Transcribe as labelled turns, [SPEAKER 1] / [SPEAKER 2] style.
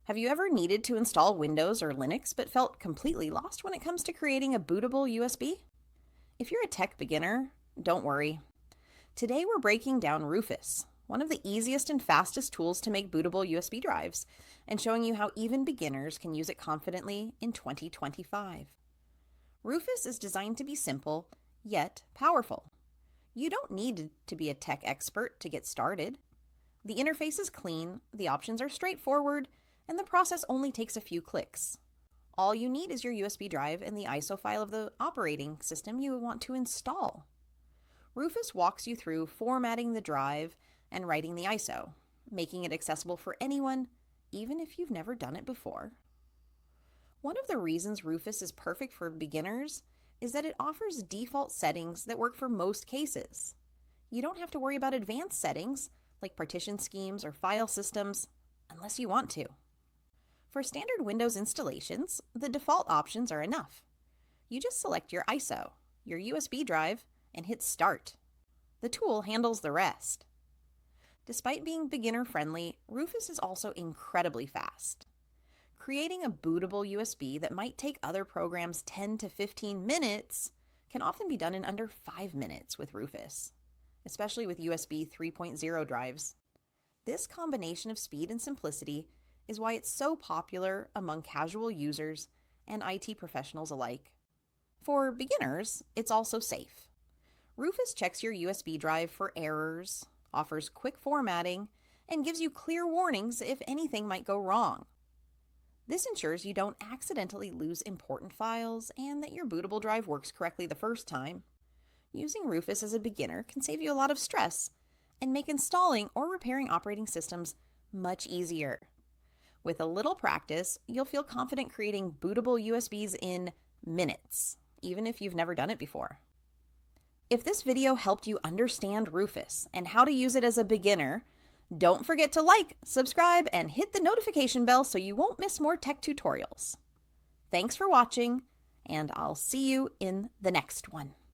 [SPEAKER 1] Have you ever needed to install Windows or Linux but felt completely lost when it comes to creating a bootable USB? If you're a tech beginner, don't worry. Today we're breaking down Rufus, one of the easiest and fastest tools to make bootable USB drives, and showing you how even beginners can use it confidently in 2025. Rufus is designed to be simple, yet powerful. You don't need to be a tech expert to get started. The interface is clean, the options are straightforward, and the process only takes a few clicks. All you need is your USB drive and the ISO file of the operating system you want to install. Rufus walks you through formatting the drive and writing the ISO, making it accessible for anyone, even if you've never done it before. One of the reasons Rufus is perfect for beginners is that it offers default settings that work for most cases. You don't have to worry about advanced settings like partition schemes or file systems unless you want to. For standard Windows installations, the default options are enough. You just select your ISO, your USB drive, and hit Start. The tool handles the rest. Despite being beginner-friendly, Rufus is also incredibly fast. Creating a bootable USB that might take other programs 10 to 15 minutes can often be done in under 5 minutes with Rufus, especially with USB 3.0 drives. This combination of speed and simplicity is why it's so popular among casual users and IT professionals alike. For beginners, it's also safe. Rufus checks your USB drive for errors, offers quick formatting, and gives you clear warnings if anything might go wrong. This ensures you don't accidentally lose important files and that your bootable drive works correctly the first time. Using Rufus as a beginner can save you a lot of stress and make installing or repairing operating systems much easier. With a little practice, you'll feel confident creating bootable USBs in minutes, even if you've never done it before. If this video helped you understand Rufus and how to use it as a beginner, don't forget to like, subscribe, and hit the notification bell so you won't miss more tech tutorials. Thanks for watching, and I'll see you in the next one.